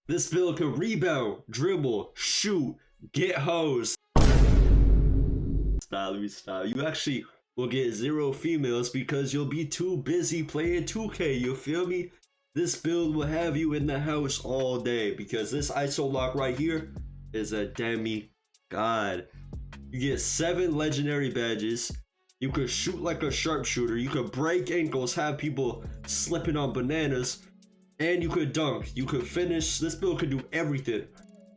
This build can rebound, dribble, shoot, get hoes. Stop, let me stop. You actually will get 0 females because you'll be too busy playing 2K, you feel me? This build will have you in the house all day because this ISO lock right here is a demigod. You get 7 legendary badges. You could shoot like a sharpshooter. You could break ankles, have people slipping on bananas, and you could dunk. You could finish. This build could do everything.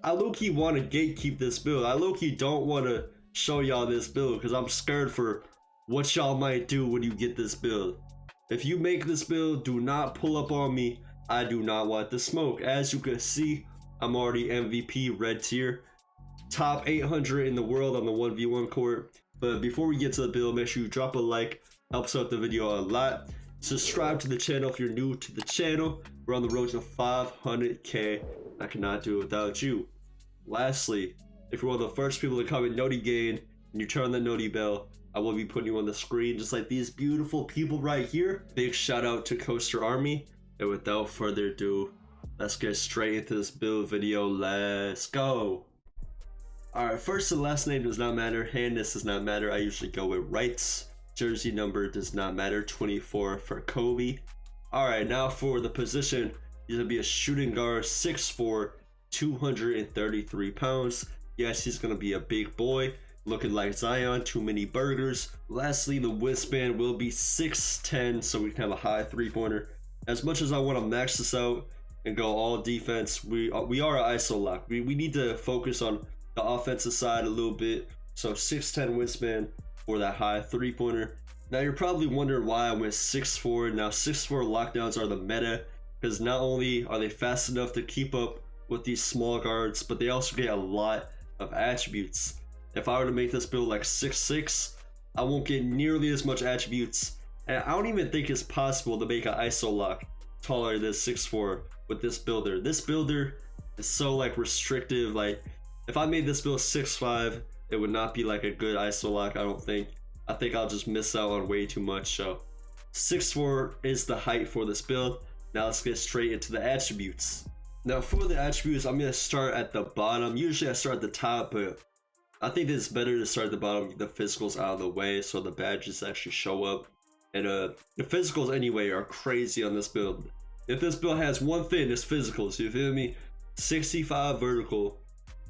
I low-key want to gatekeep this build. I low-key don't want to show y'all this build because I'm scared for what y'all might do when you get this build. If you make this build, do not pull up on me. I do not want the smoke. As you can see, I'm already MVP red tier. Top 800 in the world on the 1v1 court. But before we get to the build, make sure you drop a like. Helps out the video a lot. Subscribe to the channel if you're new to the channel. We're on the road to 500k. I cannot do it without you. Lastly, if you're one of the first people to comment Noti Gain and you turn on the Noti bell, I will be putting you on the screen just like these beautiful people right here. Big shout out to Koster Army. And without further ado, let's get straight into this build video. Let's go. Alright, first and last name does not matter. Handness does not matter. I usually go with rights. Jersey number does not matter. 24 for Kobe. Alright, now for the position. He's going to be a shooting guard. 6'4", 233 pounds. Yes, he's going to be a big boy. Looking like Zion. Too many burgers. Lastly, the wingspan will be 6'10", so we can have a high three-pointer. As much as I want to max this out and go all defense, we are an ISO lock. We need to focus on the offensive side a little bit. So 6'10" wingspan for that high three-pointer. Now you're probably wondering why I went 6'4". Now 6'4" lockdowns are the meta because not only are they fast enough to keep up with these small guards, but they also get a lot of attributes. If I were to make this build like 6'6", I won't get nearly as much attributes. And I don't even think it's possible to make an ISO lock taller than 6'4" with this builder. This builder is so like restrictive. Like if I made this build 6'5", it would not be like a good ISO lock, I don't think. I think I'll just miss out on way too much. So 6'4" is the height for this build. Now let's get straight into the attributes. Now for the attributes, I'm going to start at the bottom. Usually I start at the top, but I think it's better to start at the bottom, get the physicals out of the way so the badges actually show up. And the physicals anyway are crazy on this build. If this build has one thing, it's physicals, you feel me? 65 vertical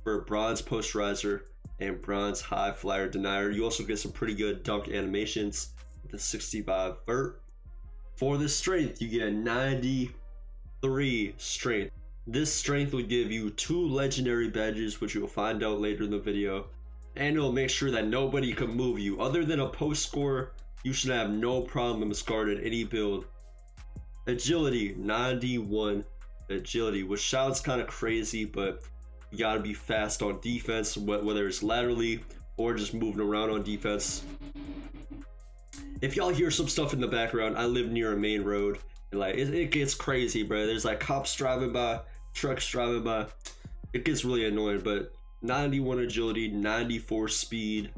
for bronze posterizer and bronze high flyer denier. You also get some pretty good dunk animations with the 65 vert. For the strength, you get 93 strength. This strength will give you 2 legendary badges, which you'll find out later in the video. And it'll make sure that nobody can move you. Other than a post scorer, you should have no problems guarding any build. Agility, 91 agility, which sounds kind of crazy, but you gotta be fast on defense, whether it's laterally or just moving around on defense. If y'all hear some stuff in the background, I live near a main road, and like it gets crazy, bro. There's like cops driving by, trucks driving by. It gets really annoying, but 91 agility, 94 speed.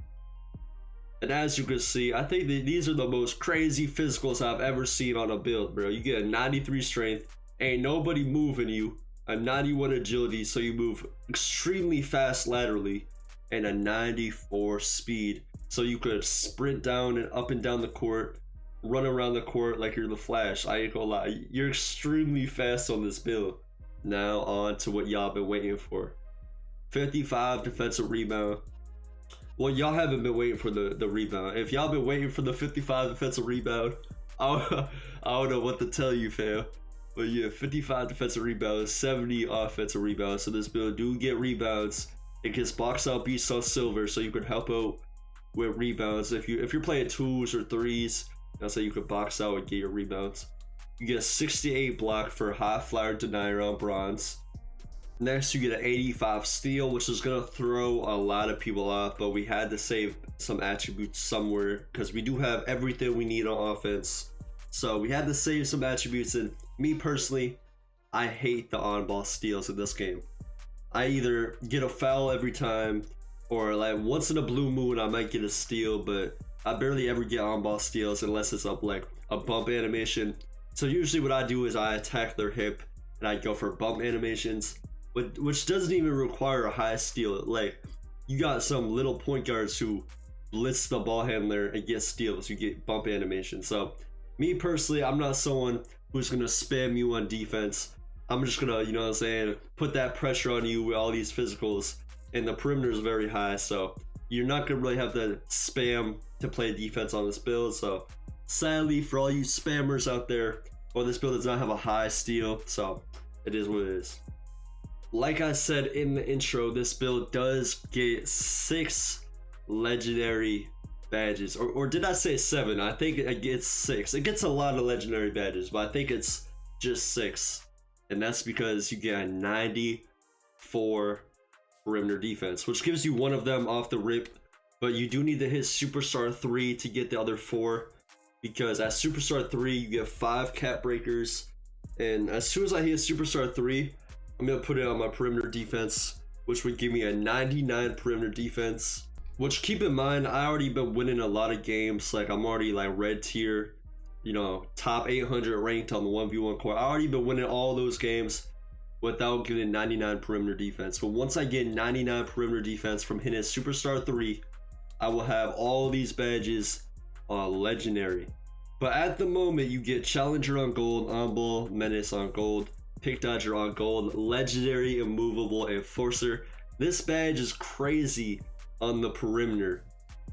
And as you can see, I think that these are the most crazy physicals I've ever seen on a build, bro. You get a 93 strength, ain't nobody moving you, a 91 agility, so you move extremely fast laterally, and a 94 speed, so you could sprint down and up and down the court, run around the court like you're the Flash. I ain't gonna lie, you're extremely fast on this build. Now on to what y'all been waiting for. 55 defensive rebound. Well, y'all haven't been waiting for the rebound. If y'all been waiting for the 55 defensive rebound, I don't know what to tell you, fam. But yeah, 55 defensive rebounds, 70 offensive rebounds. So this build do get rebounds. It gets box out beats on silver, so you can help out with rebounds. If you're playing 2s or 3s, that's how you can box out and get your rebounds. You get 68 block for high flyer denier on bronze. Next, you get an 85 steal, which is going to throw a lot of people off, but we had to save some attributes somewhere because we do have everything we need on offense. So we had to save some attributes, and me personally, I hate the on-ball steals in this game. I either get a foul every time, or like once in a blue moon I might get a steal, but I barely ever get on-ball steals unless it's up like a bump animation. So usually what I do is I attack their hip and I go for bump animations. which doesn't even require a high steal. Like, you got some little point guards who blitz the ball handler and get steals. You get bump animation. So me personally, I'm not someone who's gonna spam you on defense. I'm just gonna, you know what I'm saying, put that pressure on you with all these physicals, and the perimeter is very high, so you're not gonna really have to spam to play defense on this build. So sadly, for all you spammers out there, well, this build does not have a high steal, so it is what it is. Like I said in the intro, this build does get 6 legendary badges, or did I say 7? I think it gets 6. It gets a lot of legendary badges, but I think it's just 6, and that's because you get a 94 perimeter defense, which gives you one of them off the rip, but you do need to hit superstar 3 to get the other 4, because at superstar 3 you get 5 cap breakers, and as soon as I hit superstar 3, I'm gonna put it on my perimeter defense, which would give me a 99 perimeter defense. Which, keep in mind, I already been winning a lot of games. Like, I'm already like red tier, you know, top 800 ranked on the 1v1 court. I already been winning all those games without getting 99 perimeter defense. But once I get 99 perimeter defense from hitting superstar 3, I will have all these badges on legendary. But at the moment, you get challenger on gold, on ball, menace on gold, pick dodger on gold, legendary, immovable, enforcer. This badge is crazy on the perimeter.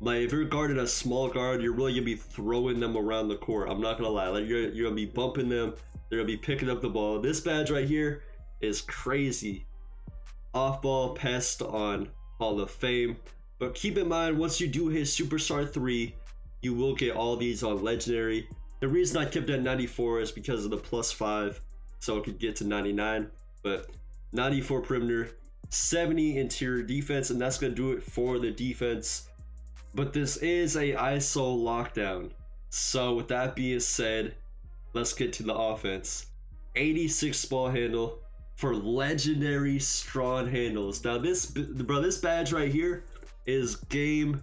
Like, if you're guarding a small guard, you're really gonna be throwing them around the court. I'm not gonna lie, like, you're gonna be bumping them, they're gonna be picking up the ball. This badge right here is crazy. Off ball, pest on Hall of Fame. But keep in mind, once you do hit superstar 3, you will get all these on legendary. The reason I kept it at 94 is because of the +5, so it could get to 99. But 94 perimeter, 70 interior defense, and that's gonna do it for the defense. But this is a ISO lockdown, so with that being said, let's get to the offense. 86 ball handle for legendary strong handles. Now this badge right here is game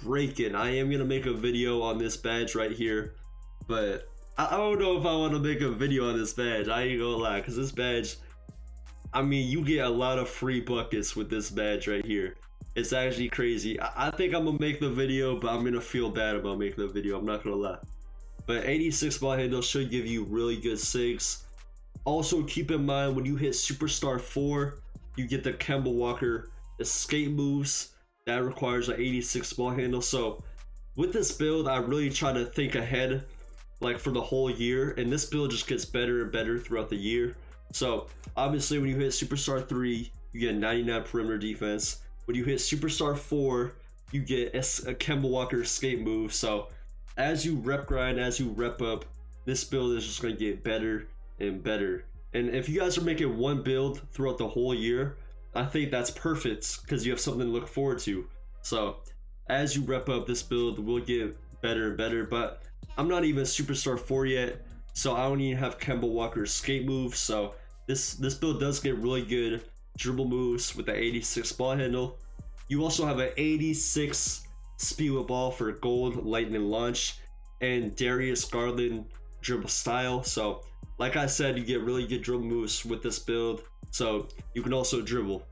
breaking. I am gonna make a video on this badge right here, but I don't know if I want to make a video on this badge. I ain't gonna lie, because this badge, I mean, you get a lot of free buckets with this badge right here. It's actually crazy. I think I'm gonna make the video, but I'm gonna feel bad about making the video, I'm not gonna lie. But 86 ball handle should give you really good sigs. Also, keep in mind, when you hit superstar 4, you get the Kemba Walker escape moves. That requires an 86 ball handle. So with this build, I really try to think ahead, like, for the whole year, and this build just gets better and better throughout the year. So obviously, when you hit superstar 3, you get 99 perimeter defense. When you hit superstar 4, you get a Kemba Walker escape move. So as you rep grind, as you rep up, this build is just going to get better and better. And if you guys are making one build throughout the whole year, I think that's perfect, because you have something to look forward to. So as you rep up, this build will get better and better. But I'm not even superstar 4 yet, so I don't even have Kemba Walker escape moves. So this build does get really good dribble moves with the 86 ball handle. You also have an 86 speed with ball for gold, lightning launch, and Darius Garland dribble style. So like I said, you get really good dribble moves with this build, so you can also dribble.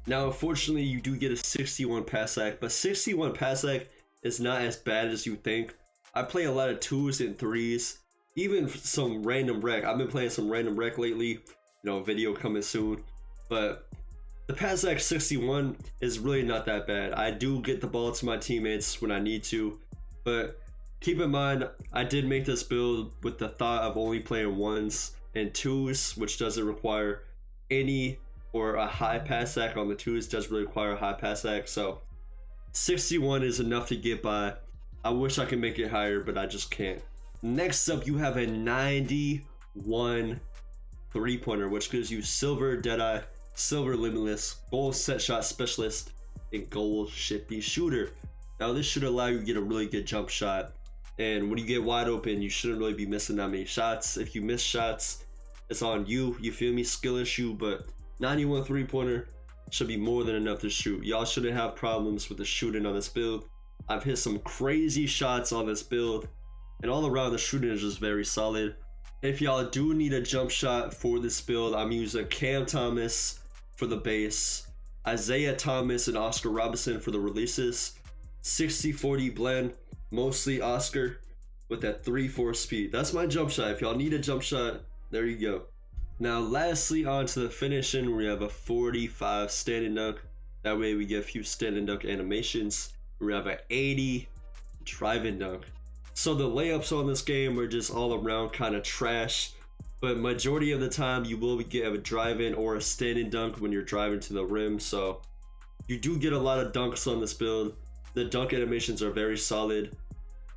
Now, unfortunately, you do get a 61 pass act, but 61 pass act is not as bad as you think. I play a lot of 2s and 3s, even some random rec. I've been playing some random rec lately, you know, video coming soon. But the pass act 61 is really not that bad. I do get the ball to my teammates when I need to, but keep in mind, I did make this build with the thought of only playing 1s and 2s, which doesn't require any, or a high pass act on the 2s doesn't really require a high pass act. So 61 is enough to get by. I wish I could make it higher, but I just can't. Next up, you have a 91 3-pointer, which gives you silver Deadeye, silver limitless, gold set shot specialist, and gold shifty shooter. Now this should allow you to get a really good jump shot, and when you get wide open, you shouldn't really be missing that many shots. If you miss shots, it's on you, you feel me? Skill issue. But 91 3-pointer should be more than enough to shoot. Y'all shouldn't have problems with the shooting on this build. I've hit some crazy shots on this build, and all around the shooting is just very solid. If y'all do need a jump shot for this build, I'm using Cam Thomas for the base, Isaiah Thomas and Oscar Robinson for the releases. 60-40 blend, mostly Oscar with that 3-4 speed. That's my jump shot. If y'all need a jump shot, there you go. Now lastly, on to the finishing, we have a 45 standing dunk. That way we get a few standing dunk animations. We have an 80 driving dunk. So the layups on this game are just all around kind of trash, but majority of the time you will get a drive-in or a standing dunk when you're driving to the rim. So you do get a lot of dunks on this build. The dunk animations are very solid.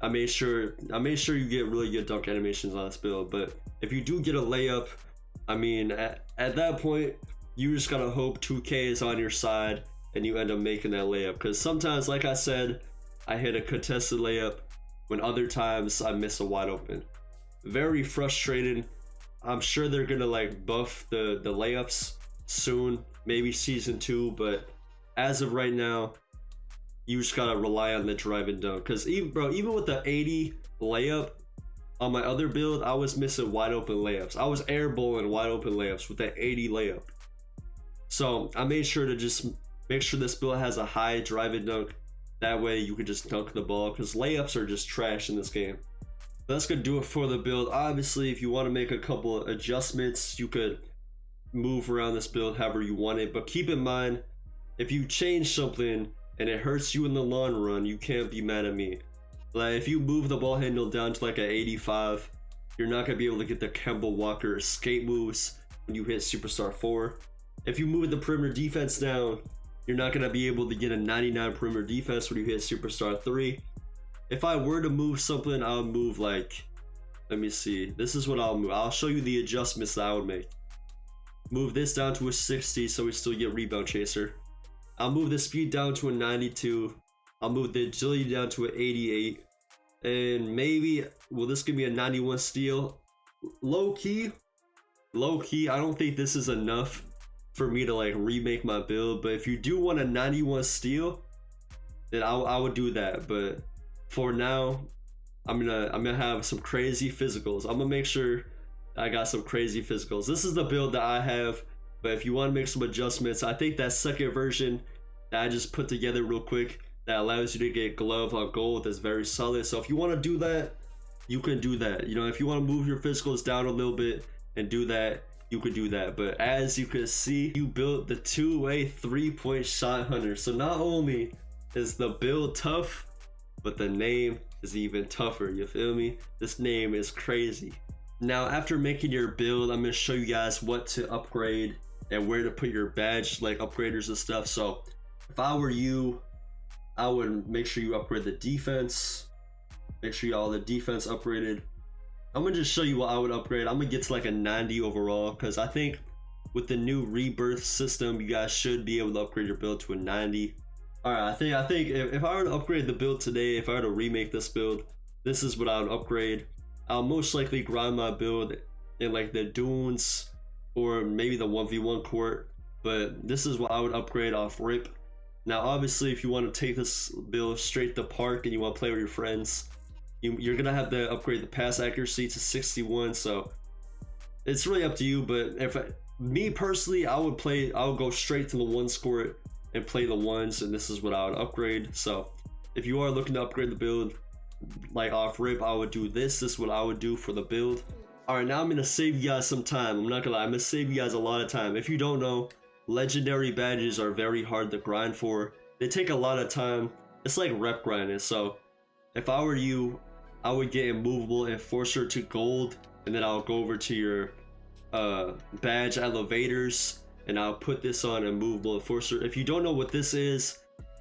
I made sure you get really good dunk animations on this build. But if you do get a layup, I mean, at that point, you just gotta hope 2K is on your side and you end up making that layup. Because sometimes, like I said, I hit a contested layup when other times I miss a wide open. Very frustrating. I'm sure they're gonna like buff the layups soon, maybe season 2. But as of right now, you just gotta rely on the drive and dunk. Because even with the 80 layup on my other build, I was missing wide open layups. I was airballing wide open layups with that 80 layup. So I made sure to just make sure this build has a high drive and dunk. That way you can just dunk the ball, because layups are just trash in this game. That's gonna do it for the build. Obviously, if you want to make a couple of adjustments, you could move around this build however you want it. But keep in mind, if you change something and it hurts you in the long run, you can't be mad at me. Like if you move the ball handle down to like an 85, you're not gonna be able to get the Kemba Walker escape moves when you hit Superstar 4. If you move the perimeter defense down, you're not gonna be able to get a 99 perimeter defense when you hit Superstar 3. If I were to move something, I would move like, let me see, this is what I'll move. I'll show you the adjustments that I would make. Move this down to a 60 so we still get rebound chaser. I'll move the speed down to a 92. I'll move the agility down to an 88. And maybe, will this give me a 91 steal? Low key, I don't think this is enough for me to like remake my build. But if you do want a 91 steal, then I would do that. But for now, I'm gonna have some crazy physicals. I'm gonna make sure I got some crazy physicals. This is the build that I have. But if you want to make some adjustments, I think that second version that I just put together real quick that allows you to get glove on gold is very solid. So if you want to do that, you can do that. You know, if you want to move your physicals down a little bit and do that, you could do that. But as you can see, you built the two-way 3-point shot hunter. So not only is the build tough, but the name is even tougher. You feel me? This name is crazy. Now, after making your build, I'm going to show you guys what to upgrade and where to put your badge like upgraders and stuff. So if I were you, I would make sure you upgrade the defense. Make sure you all the defense upgraded. I'm gonna just show you what I would upgrade. I'm gonna get to like a 90 overall, because I think with the new rebirth system, you guys should be able to upgrade your build to a 90. All right, I think if I were to upgrade the build today, if I were to remake this build, this is what I would upgrade. I'll most likely grind my build in like the dunes or maybe the 1v1 court, but this is what I would upgrade off rip. Now obviously if you want to take this build straight to park and you want to play with your friends, you're gonna have to upgrade the pass accuracy to 61. So it's really up to you. But me personally, I would go straight to the one score and play the ones, and this is what I would upgrade. So if you are looking to upgrade the build like off rip, I would do this. This is what I would do for the build. All right, now I'm gonna save you guys some time. I'm not gonna lie, I'm gonna save you guys a lot of time. If you don't know, legendary badges are very hard to grind for. They take a lot of time. It's like rep grinding. So if I were you, I would get immovable enforcer to gold, and then I'll go over to your badge elevators and I'll put this on immovable enforcer. If you don't know what this is,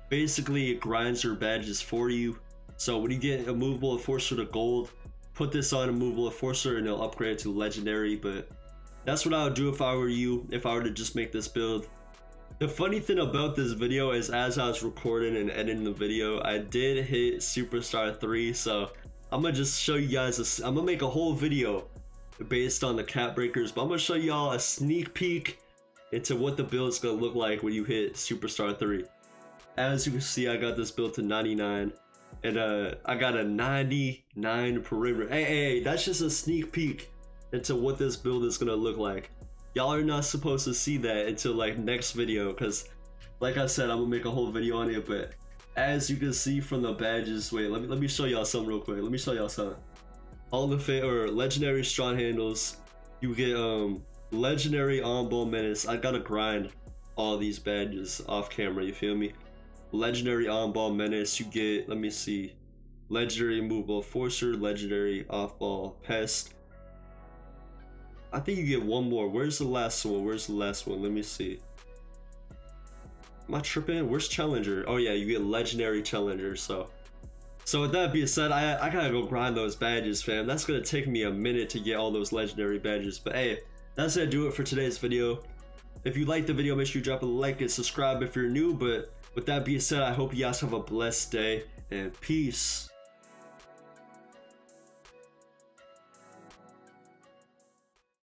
basically it grinds your badges for you. So when you get immovable enforcer to gold, put this on immovable enforcer and it'll upgrade it to legendary. But that's what I would do if I were you, if I were to just make this build. The funny thing about this video is, as I was recording and editing the video, I did hit Superstar 3. So I'm gonna just show you guys, I'm gonna make a whole video based on the cap breakers, but I'm gonna show y'all a sneak peek into what the build is gonna look like when you hit Superstar 3. As you can see, I got this built to 99, and I got a 99 perimeter. Hey, that's just a sneak peek into what this build is gonna look like. Y'all are not supposed to see that until like next video, because like I said, I'm gonna make a whole video on it. But as you can see from the badges, wait, let me show y'all something real quick. Let me show y'all something. All the legendary strong handles, you get legendary on-ball menace. I gotta grind all these badges off camera, you feel me? Legendary on-ball menace, you get, let me see, legendary movable forcer, legendary off-ball pest. I think you get one more. Where's the last one? Let me see. Am I tripping? Where's challenger? Oh yeah, you get legendary challenger. So with that being said, I gotta go grind those badges, fam. That's gonna take me a minute to get all those legendary badges. But hey, that's gonna do it for today's video. If you liked the video, make sure you drop a like and subscribe if you're new. But with that being said, I hope you guys have a blessed day and peace.